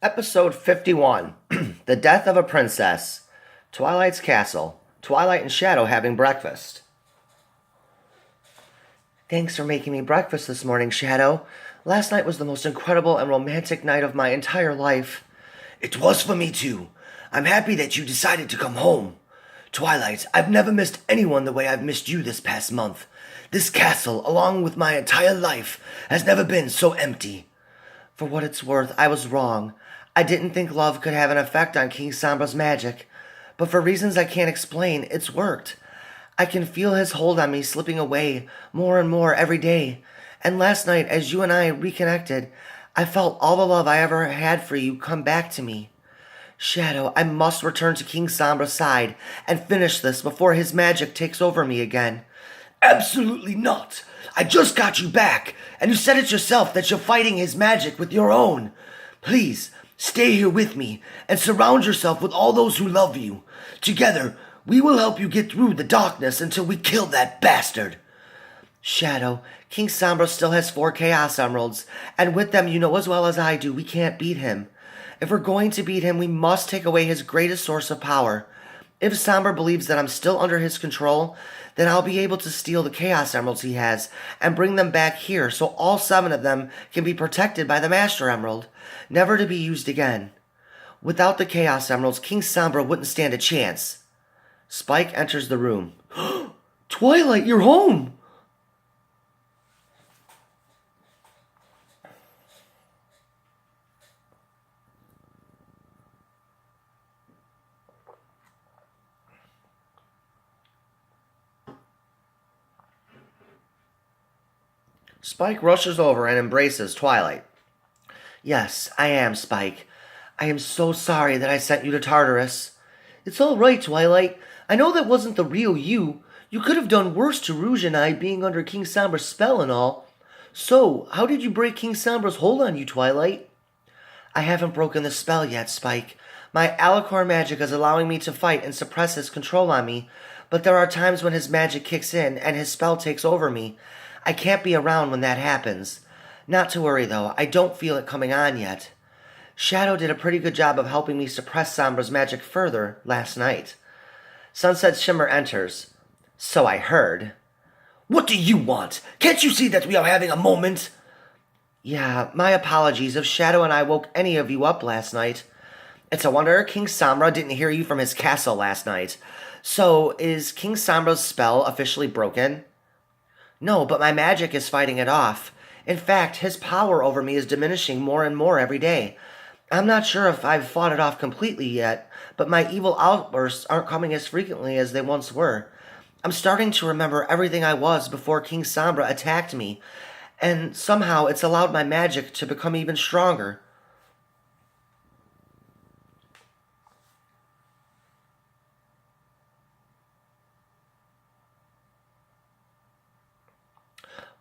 Episode 51 The Death of a Princess. Twilight's Castle. Twilight and Shadow having breakfast. Thanks for making me breakfast this morning, Shadow. Last night was the most incredible and romantic night of my entire life. It was for me too. I'm happy that you decided to come home. Twilight, I've never missed anyone the way I've missed you this past month. This castle, along with my entire life, has never been so empty. For what it's worth, I was wrong. I didn't think love could have an effect on King Sombra's magic. But for reasons I can't explain, it's worked. I can feel his hold on me slipping away more and more every day. And last night, as you and I reconnected, I felt all the love I ever had for you come back to me. Shadow, I must return to King Sombra's side and finish this before his magic takes over me again. Absolutely not. I just got you back, and you said it yourself that you're fighting his magic with your own. Please, stay here with me and surround yourself with all those who love you. Together, we will help you get through the darkness until we kill that bastard. Shadow, King Sombra still has 4 Chaos Emeralds, and with them you know as well as I do we can't beat him. If we're going to beat him, we must take away his greatest source of power. If Sombra believes that I'm still under his control, then I'll be able to steal the Chaos Emeralds he has and bring them back here so all 7 of them can be protected by the Master Emerald, never to be used again. Without the Chaos Emeralds, King Sombra wouldn't stand a chance. Spike enters the room. Twilight, you're home! Spike rushes over and embraces Twilight. Yes, I am, Spike. I am so sorry that I sent you to Tartarus. It's all right, Twilight. I know that wasn't the real you. You could have done worse to Rouge and I being under King Sombra's spell and all. So, how did you break King Sombra's hold on you, Twilight? I haven't broken the spell yet, Spike. My Alicorn magic is allowing me to fight and suppress his control on me, but there are times when his magic kicks in and his spell takes over me. I can't be around when that happens. Not to worry, though. I don't feel it coming on yet. Shadow did a pretty good job of helping me suppress Sombra's magic further last night. Sunset Shimmer enters. So I heard. What do you want? Can't you see that we are having a moment? Yeah, my apologies if Shadow and I woke any of you up last night. It's a wonder King Sombra didn't hear you from his castle last night. So, is King Sombra's spell officially broken? No, but my magic is fighting it off. In fact, his power over me is diminishing more and more every day. I'm not sure if I've fought it off completely yet, but my evil outbursts aren't coming as frequently as they once were. I'm starting to remember everything I was before King Sombra attacked me, and somehow it's allowed my magic to become even stronger.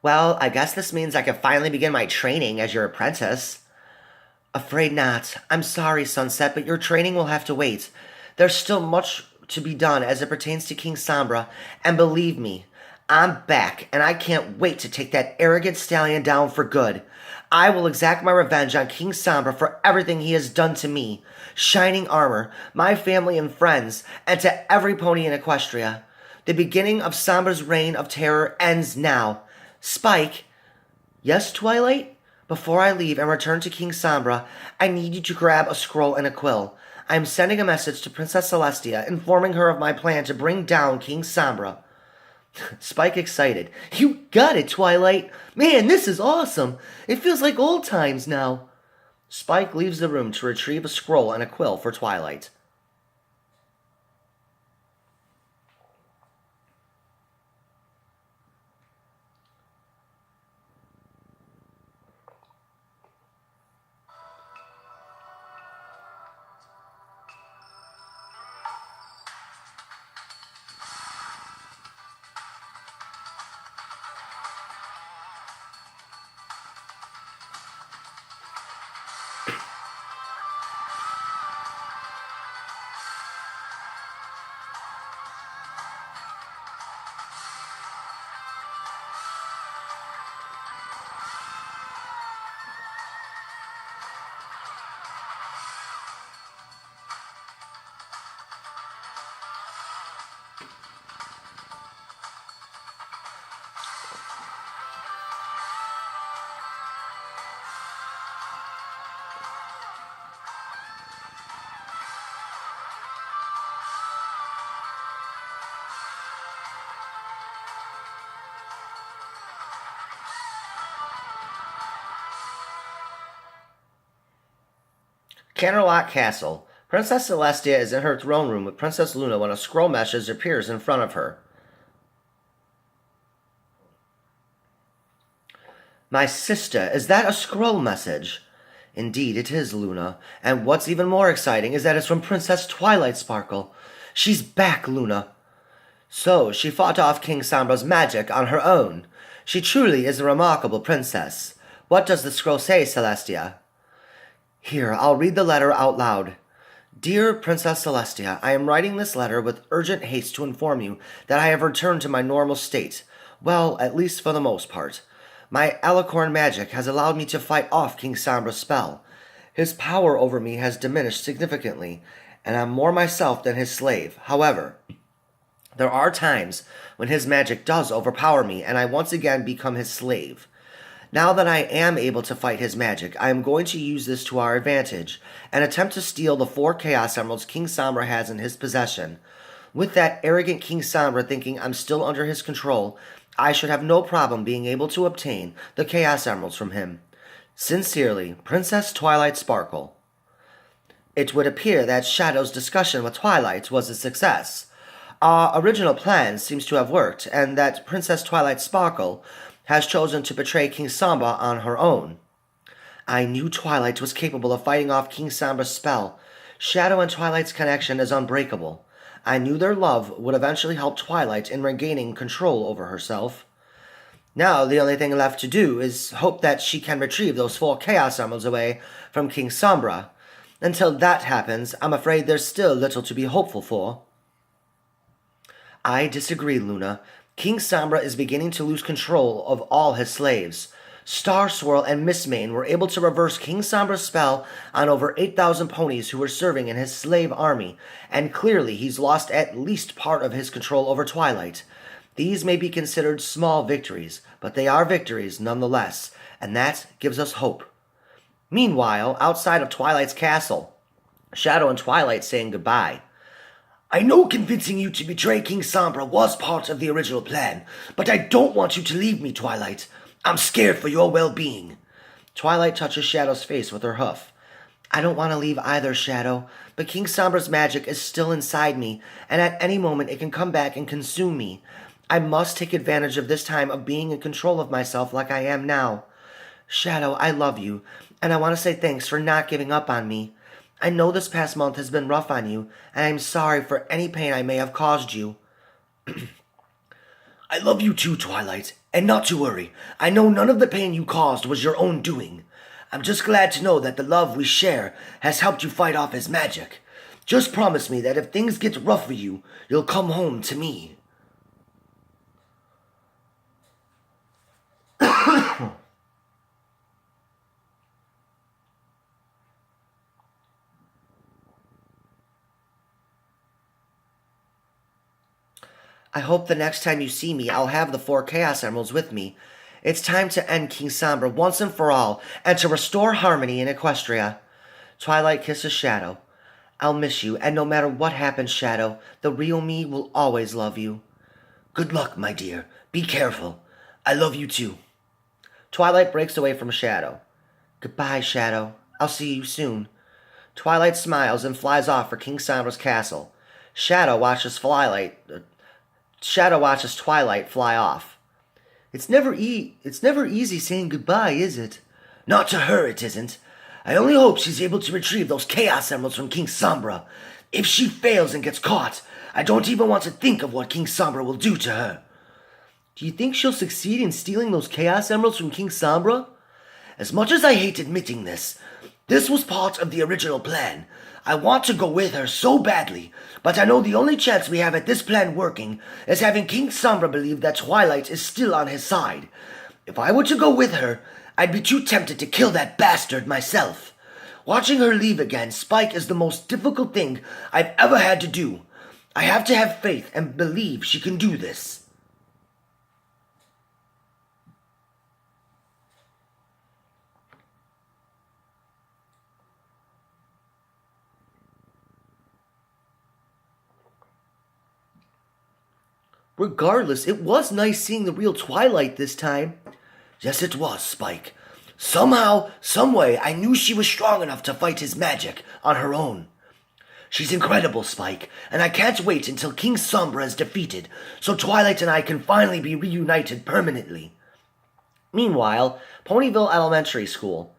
Well, I guess this means I can finally begin my training as your apprentice. Afraid not. I'm sorry, Sunset, but your training will have to wait. There's still much to be done as it pertains to King Sombra, and believe me, I'm back, and I can't wait to take that arrogant stallion down for good. I will exact my revenge on King Sombra for everything he has done to me, Shining Armor, my family and friends, and to every pony in Equestria. The beginning of Sombra's reign of terror ends now. Spike. Yes, Twilight? Before I leave and return to King Sombra, I need you to grab a scroll and a quill. I am sending a message to Princess Celestia, informing her of my plan to bring down King Sombra. Spike excited. You got it, Twilight. Man, this is awesome. It feels like old times now. Spike leaves the room to retrieve a scroll and a quill for Twilight. Canterlot Castle. Princess Celestia is in her throne room with Princess Luna when a scroll message appears in front of her. My sister, is that a scroll message? Indeed, it is, Luna. And what's even more exciting is that it's from Princess Twilight Sparkle. She's back, Luna. So, she fought off King Sombra's magic on her own. She truly is a remarkable princess. What does the scroll say, Celestia? Here, I'll read the letter out loud. Dear Princess Celestia, I am writing this letter with urgent haste to inform you that I have returned to my normal state. Well, at least for the most part. My alicorn magic has allowed me to fight off King Sombra's spell. His power over me has diminished significantly, and I'm more myself than his slave. However, there are times when his magic does overpower me, and I once again become his slave. Now that I am able to fight his magic, I am going to use this to our advantage, and attempt to steal the 4 Chaos Emeralds King Sombra has in his possession. With that arrogant King Sombra thinking I'm still under his control, I should have no problem being able to obtain the Chaos Emeralds from him. Sincerely, Princess Twilight Sparkle. It would appear that Shadow's discussion with Twilight was a success. Our original plan seems to have worked, and that Princess Twilight Sparkle has chosen to betray King Sombra on her own. I knew Twilight was capable of fighting off King Sombra's spell. Shadow and Twilight's connection is unbreakable. I knew their love would eventually help Twilight in regaining control over herself. Now the only thing left to do is hope that she can retrieve those 4 Chaos Emeralds away from King Sombra. Until that happens, I'm afraid there's still little to be hopeful for. I disagree, Luna. King Sombra is beginning to lose control of all his slaves. Star Swirl and Mistmane were able to reverse King Sombra's spell on over 8,000 ponies who were serving in his slave army, and clearly he's lost at least part of his control over Twilight. These may be considered small victories, but they are victories nonetheless, and that gives us hope. Meanwhile, outside of Twilight's castle, Shadow and Twilight saying goodbye. I know convincing you to betray King Sombra was part of the original plan, but I don't want you to leave me, Twilight. I'm scared for your well-being. Twilight touches Shadow's face with her hoof. I don't want to leave either, Shadow, but King Sombra's magic is still inside me, and at any moment it can come back and consume me. I must take advantage of this time of being in control of myself like I am now. Shadow, I love you, and I want to say thanks for not giving up on me. I know this past month has been rough on you, and I'm sorry for any pain I may have caused you. I love you too, Twilight, and not to worry. I know none of the pain you caused was your own doing. I'm just glad to know that the love we share has helped you fight off his magic. Just promise me that if things get rough for you, you'll come home to me. I hope the next time you see me, I'll have the 4 Chaos Emeralds with me. It's time to end King Sombra once and for all, and to restore harmony in Equestria. Twilight kisses Shadow. I'll miss you, and no matter what happens, Shadow, the real me will always love you. Good luck, my dear. Be careful. I love you too. Twilight breaks away from Shadow. Goodbye, Shadow. I'll see you soon. Twilight smiles and flies off for King Sombra's castle. Shadow watches Twilight fly off. It's never easy saying goodbye, is it? Not to her, it isn't. I only hope she's able to retrieve those Chaos Emeralds from King Sombra. If she fails and gets caught, I don't even want to think of what King Sombra will do to her. Do you think she'll succeed in stealing those Chaos Emeralds from King Sombra? As much as I hate admitting this was part of the original plan. I want to go with her so badly, but I know the only chance we have at this plan working is having King Sombra believe that Twilight is still on his side. If I were to go with her, I'd be too tempted to kill that bastard myself. Watching her leave again, Spike, is the most difficult thing I've ever had to do. I have to have faith and believe she can do this. Regardless, it was nice seeing the real Twilight this time. Yes, it was, Spike. Somehow, someway, I knew she was strong enough to fight his magic on her own. She's incredible, Spike, and I can't wait until King Sombra is defeated, so Twilight and I can finally be reunited permanently. Meanwhile, Ponyville Elementary School.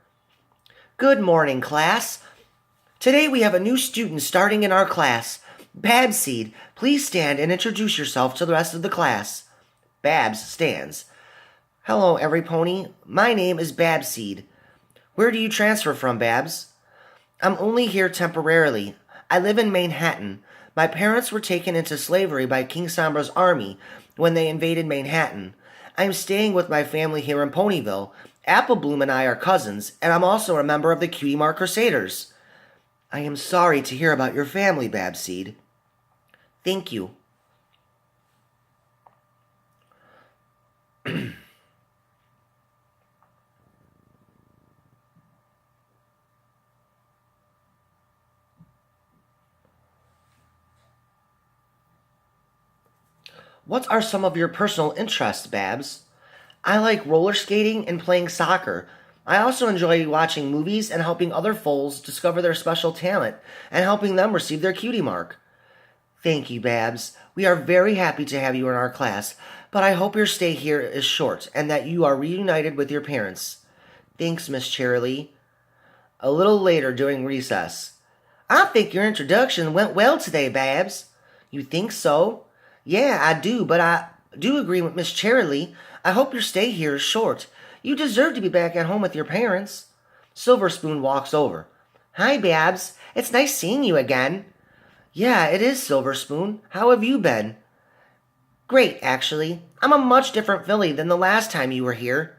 Good morning, class. Today we have a new student starting in our class. Babseed, please stand and introduce yourself to the rest of the class. Babs stands. Hello, every pony. My name is Babseed. Where do you transfer from, Babs? I'm only here temporarily. I live in Manhattan. My parents were taken into slavery by King Sombra's army when they invaded Manhattan. I'm staying with my family here in Ponyville. Apple Bloom and I are cousins, and I'm also a member of the Cutie Mark Crusaders. I am sorry to hear about your family, Babseed. Thank you. What are some of your personal interests, Babs? I like roller skating and playing soccer. I also enjoy watching movies and helping other foals discover their special talent and helping them receive their cutie mark. Thank you, Babs. We are very happy to have you in our class, but I hope your stay here is short and that you are reunited with your parents. Thanks, Miss Cheerilee. A little later during recess. I think your introduction went well today, Babs. You think so? Yeah, I do, but I do agree with Miss Cheerilee. I hope your stay here is short. You deserve to be back at home with your parents. Silver Spoon walks over. Hi, Babs. It's nice seeing you again. Yeah, it is, Silver Spoon. How have you been? Great, actually. I'm a much different filly than the last time you were here.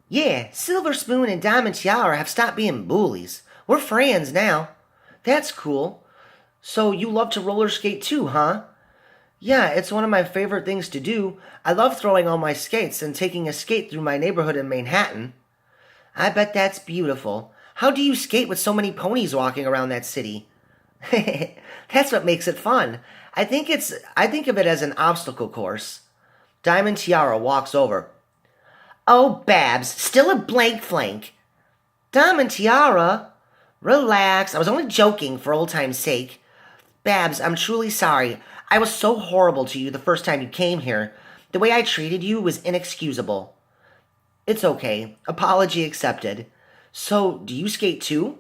Yeah, Silver Spoon and Diamond Tiara have stopped being bullies. We're friends now. That's cool. So you love to roller skate too, huh? Yeah, it's one of my favorite things to do. I love throwing all my skates and taking a skate through my neighborhood in Manhattan. I bet that's beautiful. How do you skate with so many ponies walking around that city? That's what makes it fun. I think of it as an obstacle course. Diamond Tiara walks over. Oh, Babs, still a blank flank. Diamond Tiara, relax. I was only joking for old time's sake. Babs, I'm truly sorry. I was so horrible to you the first time you came here. The way I treated you was inexcusable. It's okay. Apology accepted. So, do you skate too?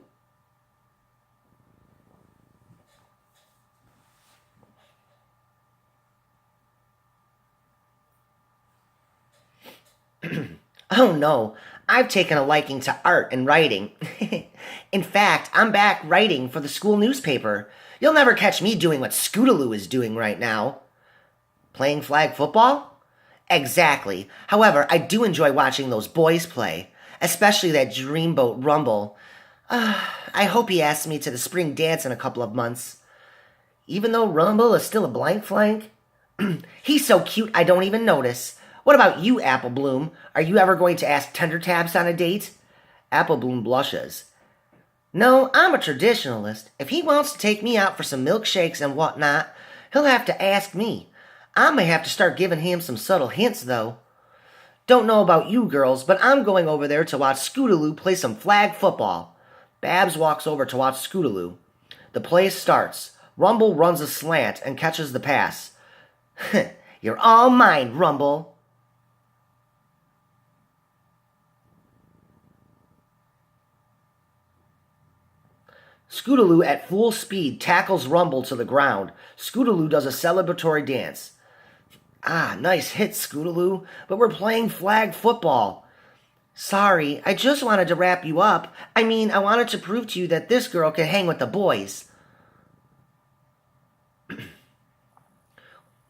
Oh no, I've taken a liking to art and writing. In fact, I'm back writing for the school newspaper. You'll never catch me doing what Scootaloo is doing right now. Playing flag football? Exactly. However, I do enjoy watching those boys play, especially that Dreamboat Rumble. I hope he asks me to the spring dance in a couple of months. Even though Rumble is still a blank flank? He's so cute I don't even notice. What about you, Apple Bloom? Are you ever going to ask Tender Tabs on a date? Apple Bloom blushes. No, I'm a traditionalist. If he wants to take me out for some milkshakes and whatnot, he'll have to ask me. I may have to start giving him some subtle hints, though. Don't know about you girls, but I'm going over there to watch Scootaloo play some flag football. Babs walks over to watch Scootaloo. The play starts. Rumble runs a slant and catches the pass. You're all mine, Rumble. Scootaloo at full speed tackles Rumble to the ground. Scootaloo does a celebratory dance. Ah, nice hit, Scootaloo, but we're playing flag football. Sorry, I just wanted to wrap you up. I wanted to prove to you that this girl can hang with the boys.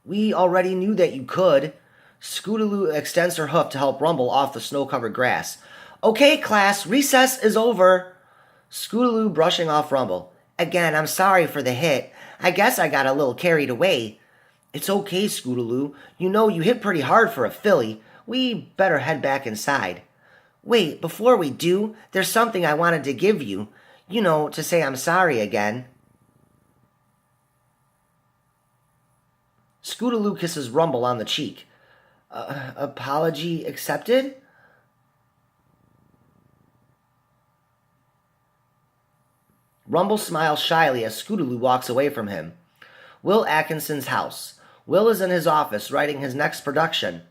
We already knew that you could. Scootaloo extends her hoof to help Rumble off the snow-covered grass. Okay, class, recess is over. Scootaloo brushing off Rumble. Again, I'm sorry for the hit. I guess I got a little carried away. It's okay, Scootaloo. You know you hit pretty hard for a filly. We better head back inside. Wait, before we do, there's something I wanted to give you. To say I'm sorry again. Scootaloo kisses Rumble on the cheek. Apology accepted? Rumble smiles shyly as Scootaloo walks away from him. Will Atkinson's house. Will is in his office writing his next production.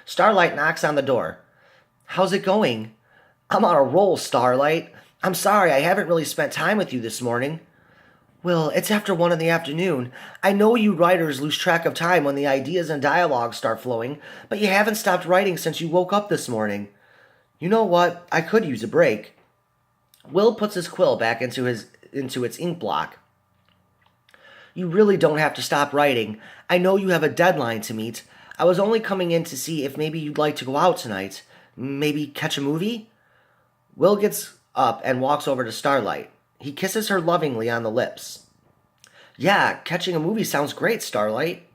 Starlight knocks on the door. How's it going? I'm on a roll, Starlight. I'm sorry I haven't really spent time with you this morning. Will, it's after 1 in the afternoon. I know you writers lose track of time when the ideas and dialogues start flowing, but you haven't stopped writing since you woke up this morning. You know what? I could use a break. Will puts his quill back into its ink block. You really don't have to stop writing. I know you have a deadline to meet. I was only coming in to see if maybe you'd like to go out tonight. Maybe catch a movie? Will gets up and walks over to Starlight. He kisses her lovingly on the lips. Yeah, catching a movie sounds great, Starlight.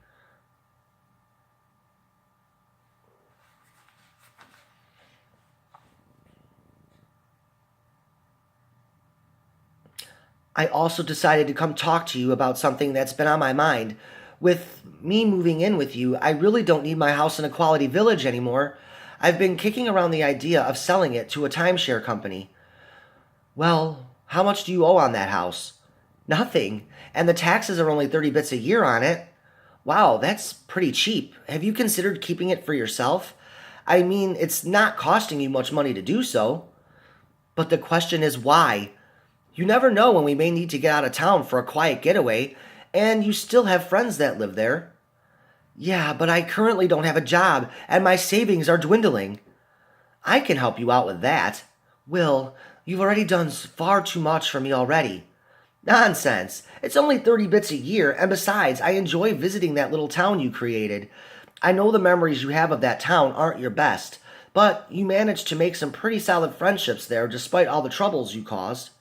I also decided to come talk to you about something that's been on my mind. With me moving in with you, I really don't need my house in a quality village anymore. I've been kicking around the idea of selling it to a timeshare company. Well, how much do you owe on that house? Nothing. And the taxes are only 30 bits a year on it. Wow, that's pretty cheap. Have you considered keeping it for yourself? I mean, it's not costing you much money to do so. But the question is why? You never know when we may need to get out of town for a quiet getaway, and you still have friends that live there. Yeah, but I currently don't have a job, and my savings are dwindling. I can help you out with that. Will, you've already done far too much for me already. Nonsense. It's only 30 bits a year, and besides, I enjoy visiting that little town you created. I know the memories you have of that town aren't your best, but you managed to make some pretty solid friendships there despite all the troubles you caused.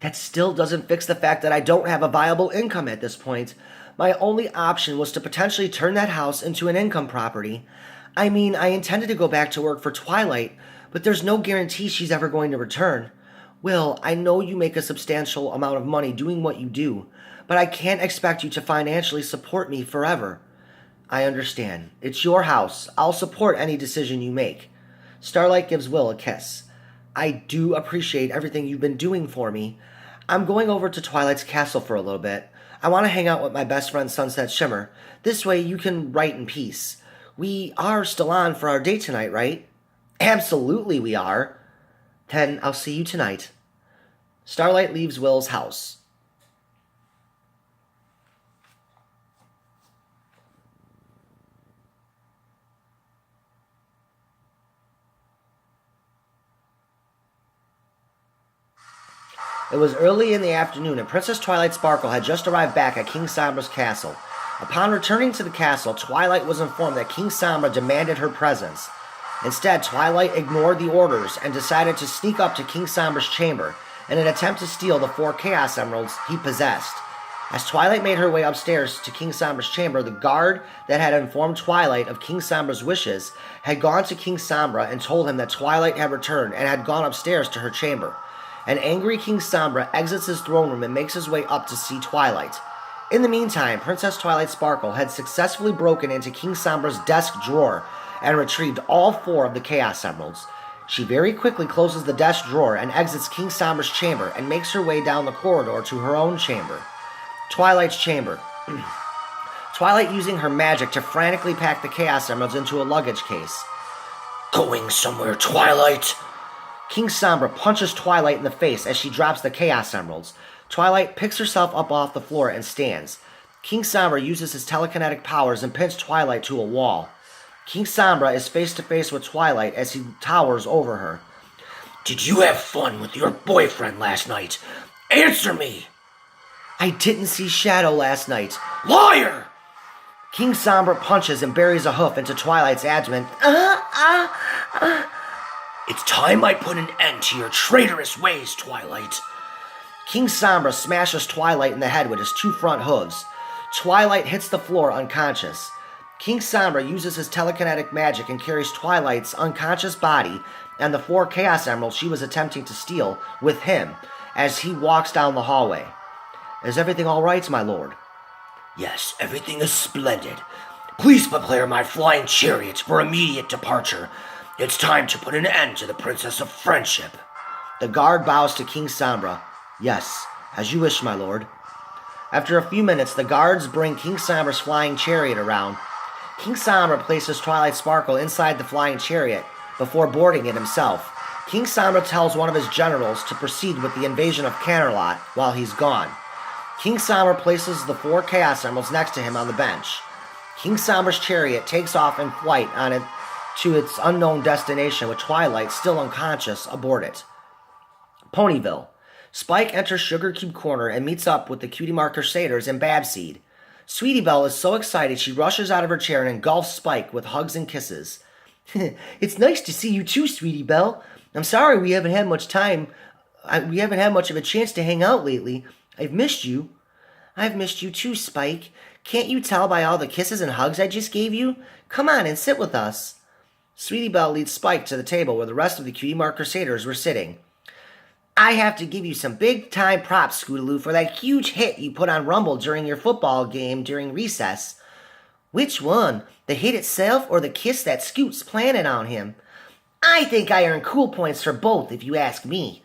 That still doesn't fix the fact that I don't have a viable income at this point. My only option was to potentially turn that house into an income property. I mean, I intended to go back to work for Twilight, but there's no guarantee she's ever going to return. Will, I know you make a substantial amount of money doing what you do, but I can't expect you to financially support me forever. I understand. It's your house. I'll support any decision you make. Starlight gives Will a kiss. I do appreciate everything you've been doing for me. I'm going over to Twilight's castle for a little bit. I want to hang out with my best friend Sunset Shimmer. This way you can write in peace. We are still on for our date tonight, right? Absolutely we are. Then I'll see you tonight. Starlight leaves Will's house. It was early in the afternoon, and Princess Twilight Sparkle had just arrived back at King Sombra's castle. Upon returning to the castle, Twilight was informed that King Sombra demanded her presence. Instead, Twilight ignored the orders and decided to sneak up to King Sombra's chamber in an attempt to steal the 4 Chaos Emeralds he possessed. As Twilight made her way upstairs to King Sombra's chamber, the guard that had informed Twilight of King Sombra's wishes had gone to King Sombra and told him that Twilight had returned and had gone upstairs to her chamber. An angry King Sombra exits his throne room and makes his way up to see Twilight. In the meantime, Princess Twilight Sparkle had successfully broken into King Sombra's desk drawer and retrieved all 4 of the Chaos Emeralds. She very quickly closes the desk drawer and exits King Sombra's chamber and makes her way down the corridor to her own chamber. Twilight's chamber. Twilight using her magic to frantically pack the Chaos Emeralds into a luggage case. Going somewhere, Twilight? King Sombra punches Twilight in the face as she drops the Chaos Emeralds. Twilight picks herself up off the floor and stands. King Sombra uses his telekinetic powers and pins Twilight to a wall. King Sombra is face to face with Twilight as he towers over her. Did you have fun with your boyfriend last night? Answer me! I didn't see Shadow last night. Liar! King Sombra punches and buries a hoof into Twilight's abdomen. It's time I put an end to your traitorous ways, Twilight. King Sombra smashes Twilight in the head with his two front hooves. Twilight hits the floor unconscious. King Sombra uses his telekinetic magic and carries Twilight's unconscious body and the 4 Chaos Emeralds she was attempting to steal with him as he walks down the hallway. Is everything all right, my lord? Yes, everything is splendid. Please prepare my flying chariots for immediate departure. It's time to put an end to the Princess of Friendship. The guard bows to King Sombra. Yes, as you wish, my lord. After a few minutes, the guards bring King Sombra's flying chariot around. King Sombra places Twilight Sparkle inside the flying chariot before boarding it himself. King Sombra tells one of his generals to proceed with the invasion of Canterlot while he's gone. King Sombra places the 4 Chaos Emeralds next to him on the bench. King Sombra's chariot takes off in flight on it to its unknown destination with Twilight still unconscious aboard it. Ponyville. Spike enters Sugar Cube Corner and meets up with the Cutie Mark Crusaders and Babseed. Sweetie Belle is so excited she rushes out of her chair and engulfs Spike with hugs and kisses. It's nice to see you too, Sweetie Belle. I'm sorry we haven't had much time. We haven't had much of a chance to hang out lately. I've missed you. I've missed you too, Spike. Can't you tell by all the kisses and hugs I just gave you? Come on and sit with us. Sweetie Belle leads Spike to the table where the rest of the Cutie Mark Crusaders were sitting. I have to give you some big-time props, Scootaloo, for that huge hit you put on Rumble during your football game during recess. Which one? The hit itself or the kiss that Scoots planted on him? I think I earned cool points for both, if you ask me.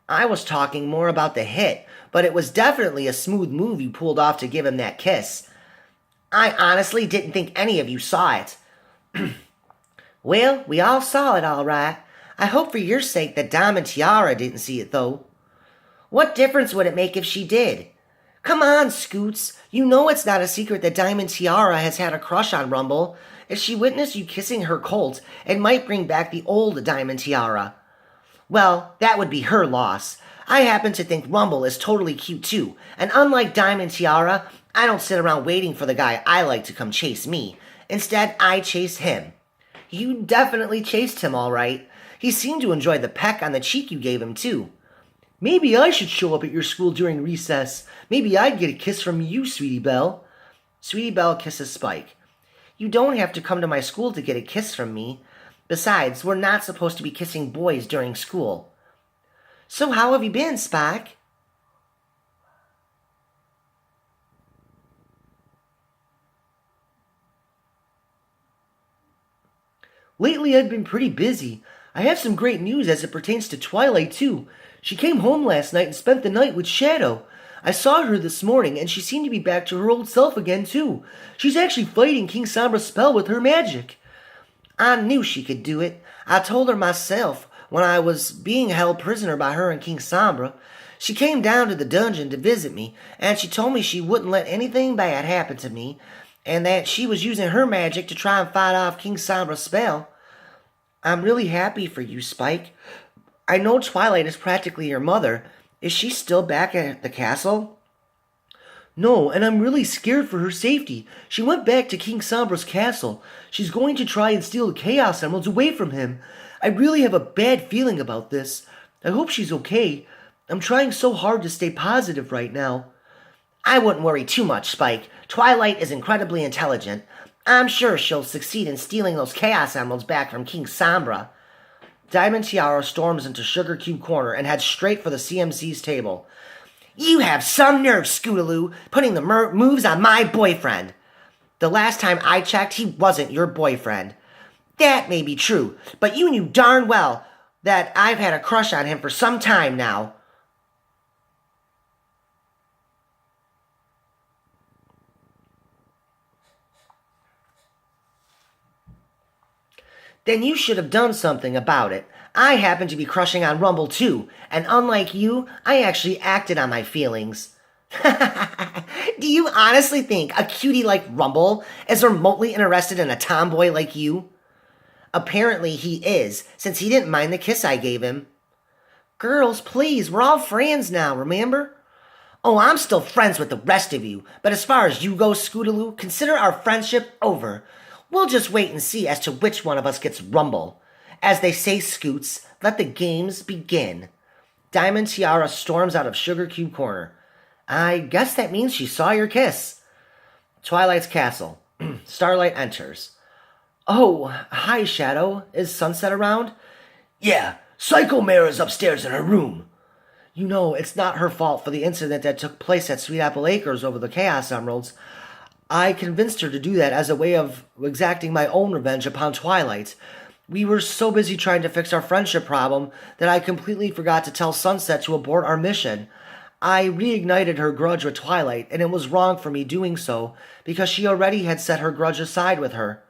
I was talking more about the hit, but it was definitely a smooth move you pulled off to give him that kiss. I honestly didn't think any of you saw it. Well, we all saw it all right. I hope for your sake that Diamond Tiara didn't see it, though. What difference would it make if she did? Come on, Scoots. You know it's not a secret that Diamond Tiara has had a crush on Rumble. If she witnessed you kissing her colt, it might bring back the old Diamond Tiara. Well, that would be her loss. I happen to think Rumble is totally cute, too. And unlike Diamond Tiara, I don't sit around waiting for the guy I like to come chase me. Instead, I chase him. You definitely chased him, all right. He seemed to enjoy the peck on the cheek you gave him, too. Maybe I should show up at your school during recess. Maybe I'd get a kiss from you, Sweetie Belle. Sweetie Belle kisses Spike. You don't have to come to my school to get a kiss from me. Besides, we're not supposed to be kissing boys during school. So how have you been, Spike? Lately, I've been pretty busy. I have some great news as it pertains to Twilight, too. She came home last night and spent the night with Shadow. I saw her this morning, and she seemed to be back to her old self again, too. She's actually fighting King Sombra's spell with her magic. I knew she could do it. I told her myself when I was being held prisoner by her and King Sombra. She came down to the dungeon to visit me, and she told me she wouldn't let anything bad happen to me, and that she was using her magic to try and fight off King Sombra's spell. I'm really happy for you, Spike. I know Twilight is practically your mother. Is she still back at the castle? No, and I'm really scared for her safety. She went back to King Sombra's castle. She's going to try and steal the Chaos Emeralds away from him. I really have a bad feeling about this. I hope she's okay. I'm trying so hard to stay positive right now. I wouldn't worry too much, Spike. Twilight is incredibly intelligent. I'm sure she'll succeed in stealing those Chaos Emeralds back from King Sombra. Diamond Tiara storms into Sugar Cube Corner and heads straight for the CMC's table. You have some nerve, Scootaloo, putting the moves on my boyfriend. The last time I checked, he wasn't your boyfriend. That may be true, but you knew darn well that I've had a crush on him for some time now. Then you should have done something about it. I happen to be crushing on Rumble too, and unlike you, I actually acted on my feelings. Do you honestly think a cutie like Rumble is remotely interested in a tomboy like you? Apparently he is, since he didn't mind the kiss I gave him. Girls, please, we're all friends now, remember? Oh, I'm still friends with the rest of you, but as far as you go, Scootaloo, consider our friendship over. We'll just wait and see as to which one of us gets Rumble. As they say, Scoots, let the games begin. Diamond Tiara storms out of Sugar Cube Corner. I guess that means she saw your kiss. Twilight's castle. Starlight enters. Oh, hi, Shadow. Is Sunset around? Yeah, Psycho Mara's upstairs in her room. You know, it's not her fault for the incident that took place at Sweet Apple Acres over the Chaos Emeralds. I convinced her to do that as a way of exacting my own revenge upon Twilight. We were so busy trying to fix our friendship problem that I completely forgot to tell Sunset to abort our mission. I reignited her grudge with Twilight, and it was wrong for me doing so, because she already had set her grudge aside with her.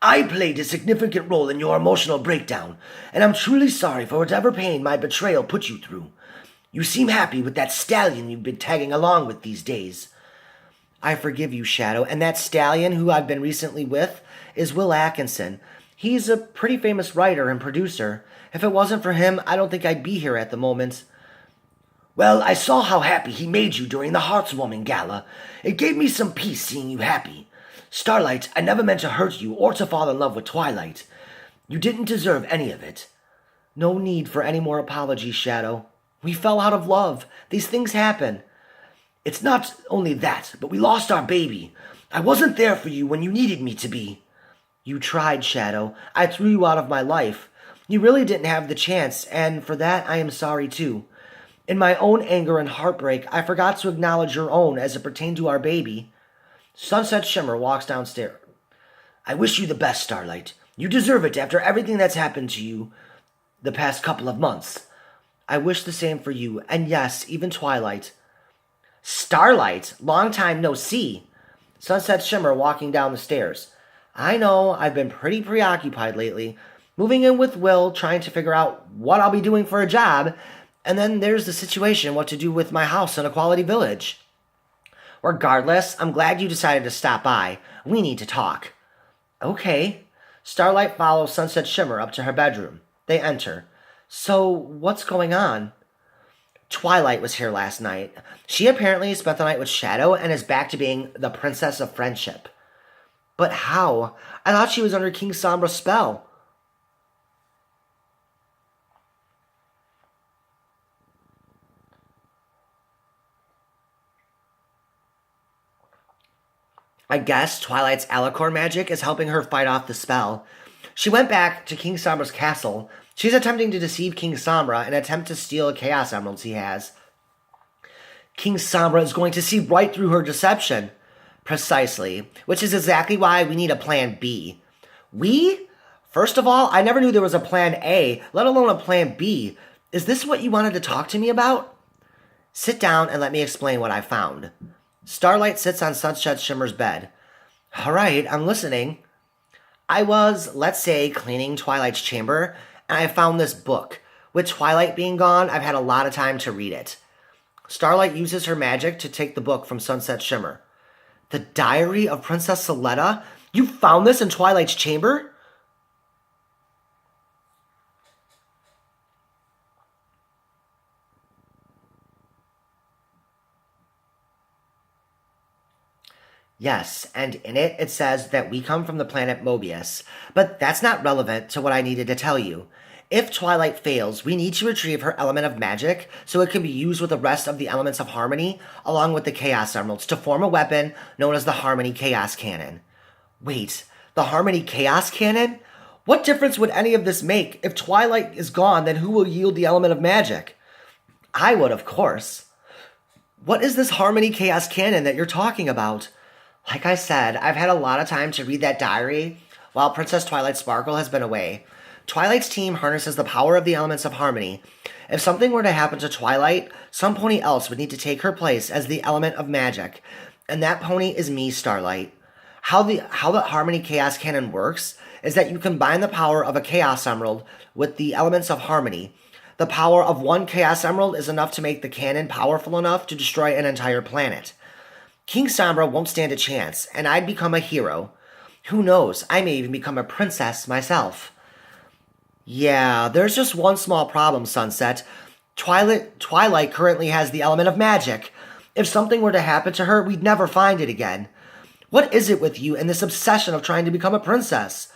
I played a significant role in your emotional breakdown, and I'm truly sorry for whatever pain my betrayal put you through. You seem happy with that stallion you've been tagging along with these days. I forgive you, Shadow, and that stallion who I've been recently with is Will Atkinson. He's a pretty famous writer and producer. If it wasn't for him, I don't think I'd be here at the moment. Well, I saw how happy he made you during the Heartswarming Gala. It gave me some peace seeing you happy. Starlight, I never meant to hurt you or to fall in love with Twilight. You didn't deserve any of it. No need for any more apologies, Shadow. We fell out of love. These things happen. It's not only that, but we lost our baby. I wasn't there for you when you needed me to be. You tried, Shadow. I threw you out of my life. You really didn't have the chance, and for that I am sorry too. In my own anger and heartbreak, I forgot to acknowledge your own as it pertained to our baby. Sunset Shimmer walks downstairs. I wish you the best, Starlight. You deserve it after everything that's happened to you the past couple of months. I wish the same for you, and yes, even Twilight. Starlight, long time no see. Sunset Shimmer walking down the stairs. I know, I've been pretty preoccupied lately, moving in with Will, trying to figure out what I'll be doing for a job, and then there's the situation what to do with my house in Equality Village. Regardless, I'm glad you decided to stop by. We need to talk. Okay. Starlight follows Sunset Shimmer up to her bedroom. They enter. So, what's going on? Twilight was here last night. She apparently spent the night with Shadow and is back to being the Princess of Friendship. But how? I thought she was under King Sombra's spell. I guess Twilight's Alicorn magic is helping her fight off the spell. She went back to King Sombra's castle. She's attempting to deceive King Sombra and attempt to steal a Chaos Emeralds he has. King Sombra is going to see right through her deception. Precisely, which is exactly why we need a plan B. We? First of all, I never knew there was a plan A, let alone a plan B. Is this what you wanted to talk to me about? Sit down and let me explain what I found. Starlight sits on Sunset Shimmer's bed. All right, I'm listening. I was, let's say, cleaning Twilight's chamber, and I found this book. With Twilight being gone, I've had a lot of time to read it. Starlight uses her magic to take the book from Sunset Shimmer. The Diary of Princess Soletta? You found this in Twilight's chamber? Yes, and in it says that we come from the planet Mobius. But that's not relevant to what I needed to tell you. If Twilight fails, we need to retrieve her element of magic so it can be used with the rest of the elements of harmony, along with the Chaos Emeralds, to form a weapon known as the Harmony Chaos Cannon. Wait, the Harmony Chaos Cannon? What difference would any of this make? If Twilight is gone, then who will yield the element of magic? I would, of course. What is this Harmony Chaos Cannon that you're talking about? Like I said, I've had a lot of time to read that diary while Princess Twilight Sparkle has been away. Twilight's team harnesses the power of the elements of harmony. If something were to happen to Twilight, some pony else would need to take her place as the element of magic, and that pony is me, Starlight. How the Harmony Chaos Cannon works is that you combine the power of a Chaos Emerald with the elements of harmony. The power of one Chaos Emerald is enough to make the cannon powerful enough to destroy an entire planet. King Sombra won't stand a chance, and I'd become a hero. Who knows, I may even become a princess myself. Yeah, there's just one small problem, Sunset. Twilight currently has the element of magic. If something were to happen to her, we'd never find it again. What is it with you and this obsession of trying to become a princess?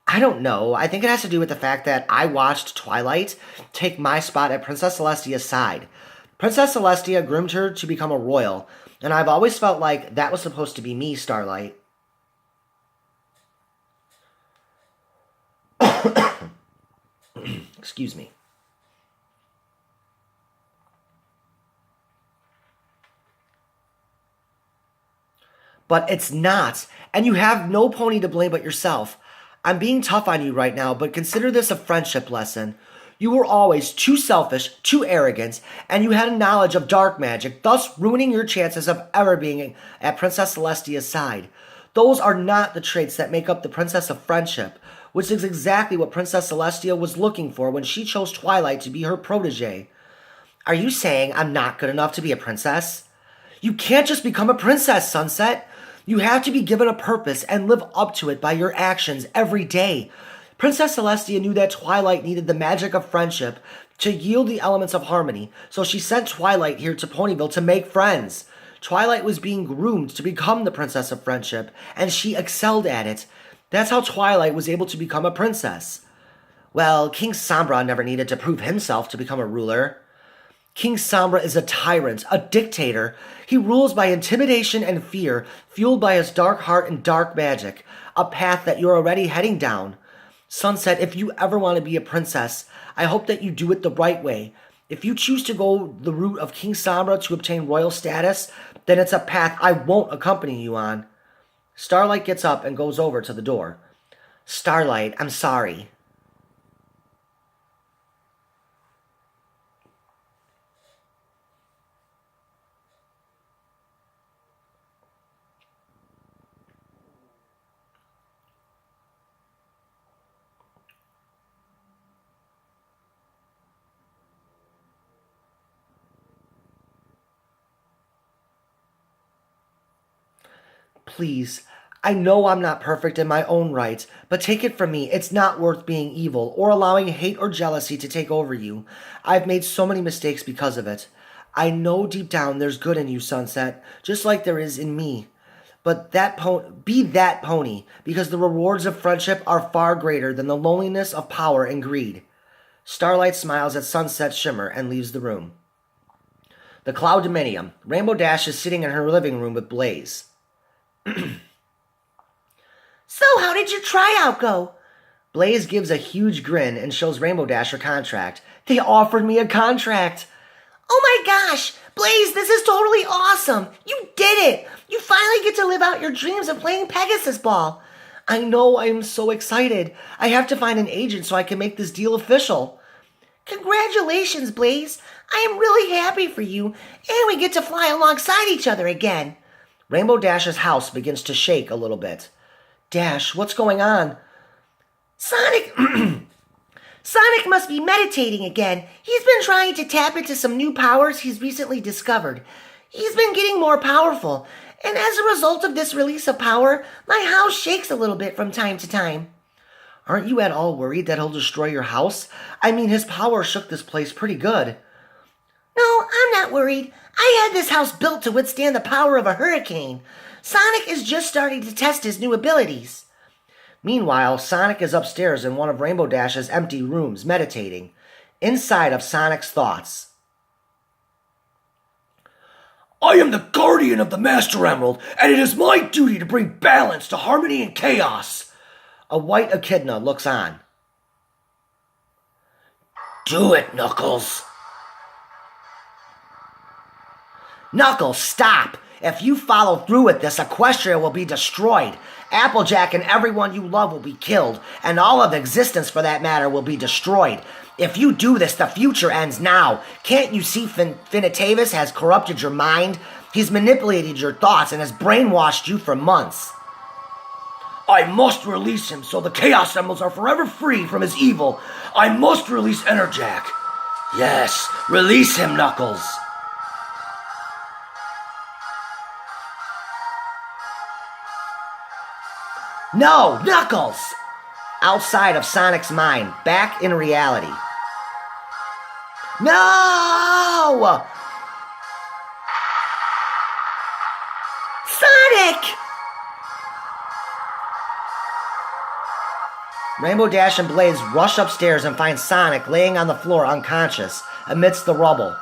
I don't know. I think it has to do with the fact that I watched Twilight take my spot at Princess Celestia's side. Princess Celestia groomed her to become a royal, and I've always felt like that was supposed to be me, Starlight. Excuse me. But it's not, and you have no pony to blame but yourself. I'm being tough on you right now, but consider this a friendship lesson. You were always too selfish, too arrogant, and you had a knowledge of dark magic, thus ruining your chances of ever being at Princess Celestia's side. Those are not the traits that make up the Princess of Friendship, which is exactly what Princess Celestia was looking for when she chose Twilight to be her protege. Are you saying I'm not good enough to be a princess? You can't just become a princess, Sunset. You have to be given a purpose and live up to it by your actions every day. Princess Celestia knew that Twilight needed the magic of friendship to yield the elements of harmony, so she sent Twilight here to Ponyville to make friends. Twilight was being groomed to become the Princess of Friendship, and she excelled at it. That's how Twilight was able to become a princess. Well, King Sombra never needed to prove himself to become a ruler. King Sombra is a tyrant, a dictator. He rules by intimidation and fear, fueled by his dark heart and dark magic, a path that you're already heading down. Sunset, if you ever want to be a princess, I hope that you do it the right way. If you choose to go the route of King Sombra to obtain royal status, then it's a path I won't accompany you on. Starlight gets up and goes over to the door. Starlight, I'm sorry. Please, I know I'm not perfect in my own right, but take it from me, it's not worth being evil or allowing hate or jealousy to take over you. I've made so many mistakes because of it. I know deep down there's good in you, Sunset, just like there is in me. But be that pony, because the rewards of friendship are far greater than the loneliness of power and greed. Starlight smiles at Sunset's shimmer and leaves the room. The Cloud Dominium. Rainbow Dash is sitting in her living room with Blaze. So, how did your tryout go? Blaze gives a huge grin and shows Rainbow Dash her contract. They offered me a contract. Oh my gosh, Blaze, this is totally awesome. You did it. You finally get to live out your dreams of playing Pegasus Ball. I know, I am so excited. I have to find an agent so I can make this deal official. Congratulations, Blaze. I am really happy for you, and we get to fly alongside each other again. Rainbow Dash's house begins to shake a little bit. Dash, what's going on? Sonic must be meditating again. He's been trying to tap into some new powers he's recently discovered. He's been getting more powerful, and as a result of this release of power, my house shakes a little bit from time to time. Aren't you at all worried that he'll destroy your house? I mean, his power shook this place pretty good. No, I'm not worried. I had this house built to withstand the power of a hurricane. Sonic is just starting to test his new abilities. Meanwhile, Sonic is upstairs in one of Rainbow Dash's empty rooms, meditating. Inside of Sonic's thoughts. I am the guardian of the Master Emerald, and it is my duty to bring balance to harmony and chaos. A white echidna looks on. Do it, Knuckles. Knuckles, stop! If you follow through with this, Equestria will be destroyed. Applejack and everyone you love will be killed, and all of existence, for that matter, will be destroyed. If you do this, the future ends now. Can't you see Finitavis has corrupted your mind? He's manipulated your thoughts and has brainwashed you for months. I must release him so the Chaos Emeralds are forever free from his evil. I must release Enerjack. Yes, release him, Knuckles. No, Knuckles! Outside of Sonic's mind, back in reality. No! Sonic! Rainbow Dash and Blaze rush upstairs and find Sonic laying on the floor unconscious amidst the rubble.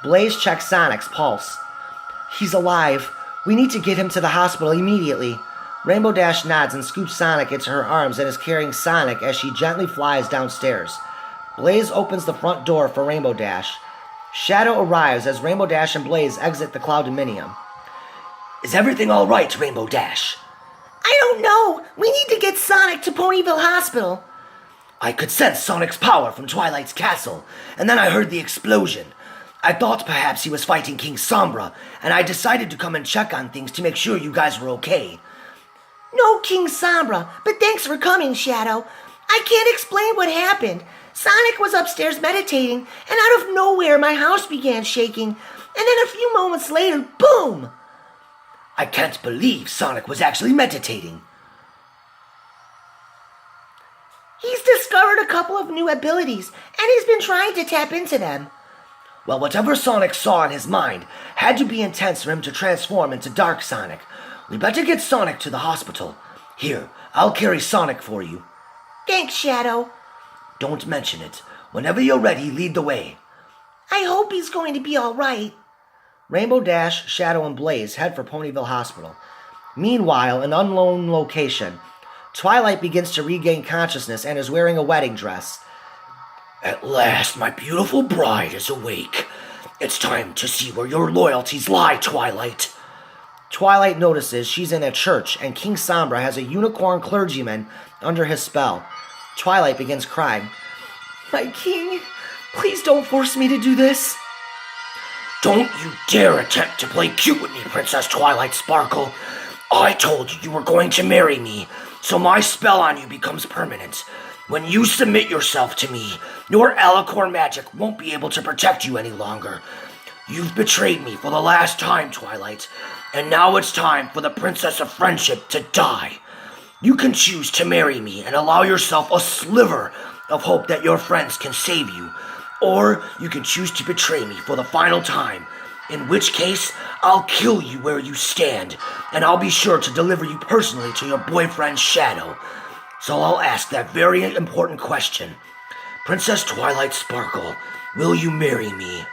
Blaze checks Sonic's pulse. He's alive. We need to get him to the hospital immediately. Rainbow Dash nods and scoops Sonic into her arms and is carrying Sonic as she gently flies downstairs. Blaze opens the front door for Rainbow Dash. Shadow arrives as Rainbow Dash and Blaze exit the Cloud-Dominium. Is everything all right, Rainbow Dash? I don't know. We need to get Sonic to Ponyville Hospital. I could sense Sonic's power from Twilight's castle, and then I heard the explosion. I thought perhaps he was fighting King Sombra, and I decided to come and check on things to make sure you guys were okay. No King Sombra, but thanks for coming, Shadow. I can't explain what happened. Sonic was upstairs meditating, and out of nowhere my house began shaking, and then a few moments later, boom! I can't believe Sonic was actually meditating. He's discovered a couple of new abilities, and he's been trying to tap into them. Well, whatever Sonic saw in his mind had to be intense for him to transform into Dark Sonic. We better get Sonic to the hospital. Here, I'll carry Sonic for you. Thanks, Shadow. Don't mention it. Whenever you're ready, lead the way. I hope he's going to be all right. Rainbow Dash, Shadow, and Blaze head for Ponyville Hospital. Meanwhile, an unknown location. Twilight begins to regain consciousness and is wearing a wedding dress. At last, my beautiful bride is awake. It's time to see where your loyalties lie, Twilight. Twilight notices she's in a church and King Sombra has a unicorn clergyman under his spell. Twilight begins crying. My king, please don't force me to do this. Don't you dare attempt to play cute with me, Princess Twilight Sparkle. I told you you were going to marry me, so my spell on you becomes permanent. When you submit yourself to me, your Alicorn magic won't be able to protect you any longer. You've betrayed me for the last time, Twilight, and now it's time for the Princess of Friendship to die. You can choose to marry me and allow yourself a sliver of hope that your friends can save you, or you can choose to betray me for the final time, in which case I'll kill you where you stand, and I'll be sure to deliver you personally to your boyfriend's Shadow. So I'll ask that very important question. Princess Twilight Sparkle, will you marry me?